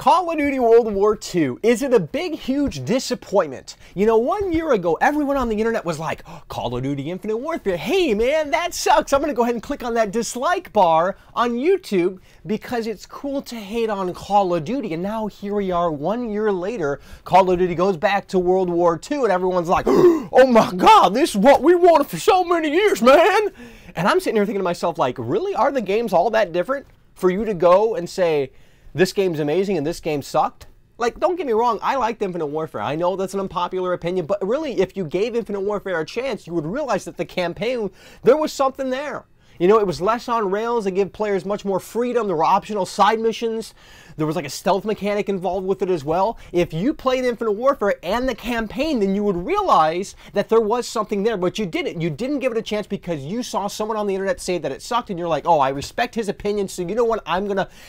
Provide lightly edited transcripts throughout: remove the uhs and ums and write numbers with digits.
Call of Duty World War II, is it a big, huge disappointment? You know, 1 year ago, everyone on the internet was like, oh, Call of Duty Infinite Warfare, hey man, that sucks. I'm going to go ahead and click on that dislike bar on YouTube because it's cool to hate on Call of Duty. And now here we are 1 year later, Call of Duty goes back to World War II and everyone's like, oh my God, this is what we wanted for so many years, man. And I'm sitting here thinking to myself, like, really, are the games all that different for you to go and say, this game's amazing and this game sucked? Like, don't get me wrong, I liked Infinite Warfare. I know that's an unpopular opinion, but really, if you gave Infinite Warfare a chance, you would realize that the campaign, there was something there. You know, it was less on rails. It gave players much more freedom. There were optional side missions. There was like a stealth mechanic involved with it as well. If you played Infinite Warfare and the campaign, then you would realize that there was something there, but you didn't. You didn't give it a chance because you saw someone on the internet say that it sucked, and you're like, oh, I respect his opinion, so you know what?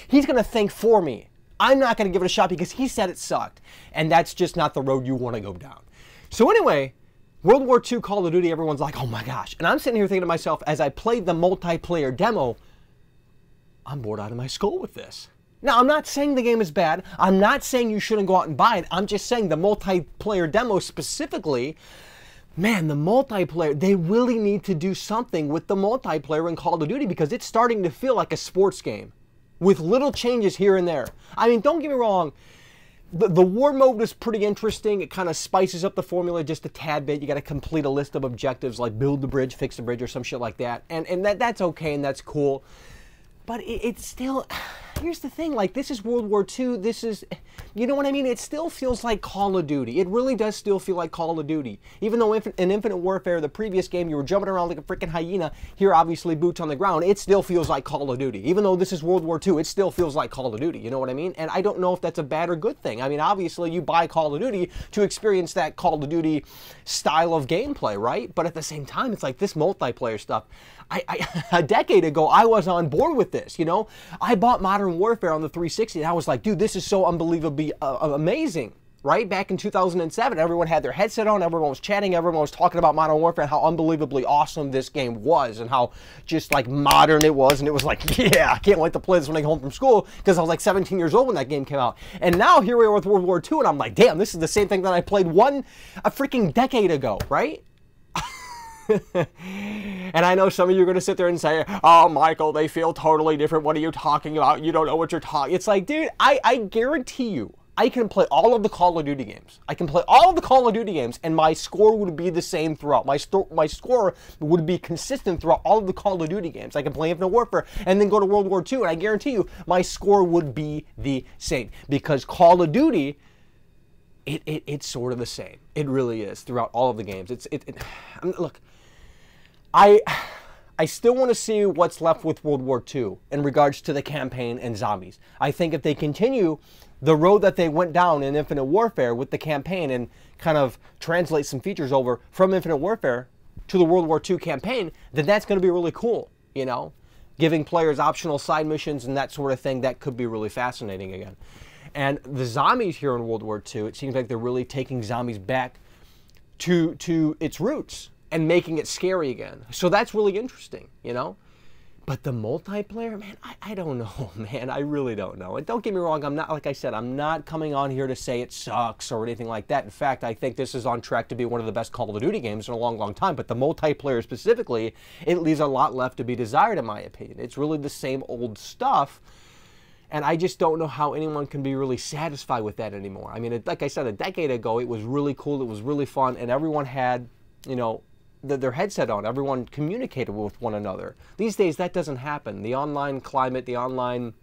He's gonna think for me. I'm not gonna give it a shot because he said it sucked. And that's just not the road you wanna go down. So anyway, World War II Call of Duty, everyone's like, oh my gosh. And I'm sitting here thinking to myself, as I played the multiplayer demo, I'm bored out of my skull with this. Now, I'm not saying the game is bad. I'm not saying you shouldn't go out and buy it. I'm just saying the multiplayer demo specifically, man, the multiplayer, they really need to do something with the multiplayer in Call of Duty because it's starting to feel like a sports game with little changes here and there. I mean, don't get me wrong. The war mode is pretty interesting. It kind of spices up the formula just a tad bit. You got to complete a list of objectives like build the bridge, fix the bridge, or some shit like that. And that's okay and that's cool. But it's still, here's the thing, like, this is World War II, this is, you know what I mean? It still feels like Call of Duty. It really does still feel like Call of Duty. Even though in Infinite Warfare, the previous game, you were jumping around like a freaking hyena, here obviously boots on the ground, it still feels like Call of Duty. Even though this is World War II, it still feels like Call of Duty, you know what I mean? And I don't know if that's a bad or good thing. I mean, obviously you buy Call of Duty to experience that Call of Duty style of gameplay, right? But at the same time, it's like this multiplayer stuff. A decade ago, I was on board with this, you know? I bought Modern Warfare on the 360 and I was like, dude, this is so unbelievably amazing, right? Back in 2007, everyone had their headset on, everyone was chatting, everyone was talking about Modern Warfare and how unbelievably awesome this game was and how just like modern it was, and it was like, yeah, I can't wait to play this when I get home from school because I was like 17 years old when that game came out. And now here we are with World War II and I'm like, damn, this is the same thing that I played a freaking decade ago, right? And I know some of you are going to sit there and say, oh, Michael, they feel totally different. What are you talking about? You don't know what you're talking. It's like, dude, I guarantee you, I can play all of the Call of Duty games. I can play all of the Call of Duty games, and my score would be the same throughout. My score would be consistent throughout all of the Call of Duty games. I can play Infinite Warfare and then go to World War II, and I guarantee you, my score would be the same. Because Call of Duty, it's sort of the same. It really is throughout all of the games. Look, I still want to see what's left with World War II in regards to the campaign and zombies. I think if they continue the road that they went down in Infinite Warfare with the campaign and kind of translate some features over from Infinite Warfare to the World War II campaign, then that's going to be really cool, you know? Giving players optional side missions and that sort of thing, that could be really fascinating again. And the zombies here in World War II, it seems like they're really taking zombies back to its roots and making it scary again. So that's really interesting, you know? But the multiplayer, man, I don't know, man. I really don't know. And don't get me wrong, I'm not, like I said, I'm not coming on here to say it sucks or anything like that. In fact, I think this is on track to be one of the best Call of Duty games in a long, long time. But the multiplayer specifically, it leaves a lot left to be desired, in my opinion. It's really the same old stuff. And I just don't know how anyone can be really satisfied with that anymore. I mean, like I said, a decade ago, it was really cool. It was really fun. And everyone had, you know, their headset on. Everyone communicated with one another. These days, that doesn't happen. The online climate, the online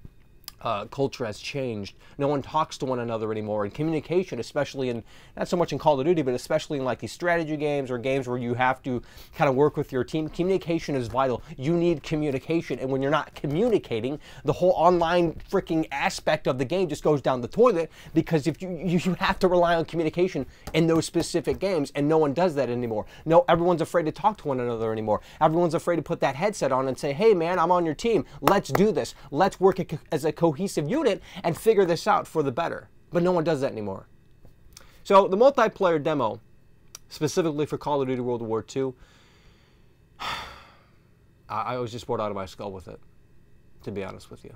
culture has changed. No one talks to one another anymore. And communication, especially in, not so much in Call of Duty, but especially in like these strategy games or games where you have to kind of work with your team, communication is vital. You need communication. And when you're not communicating, the whole online freaking aspect of the game just goes down the toilet, because if you have to rely on communication in those specific games, and no one does that anymore. No, everyone's afraid to talk to one another anymore. Everyone's afraid to put that headset on and say, hey man, I'm on your team. Let's do this. Let's work as a cohesive unit and figure this out for the better. But no one does that anymore. So the multiplayer demo, specifically for Call of Duty World War II, I was just bored out of my skull with it, to be honest with you.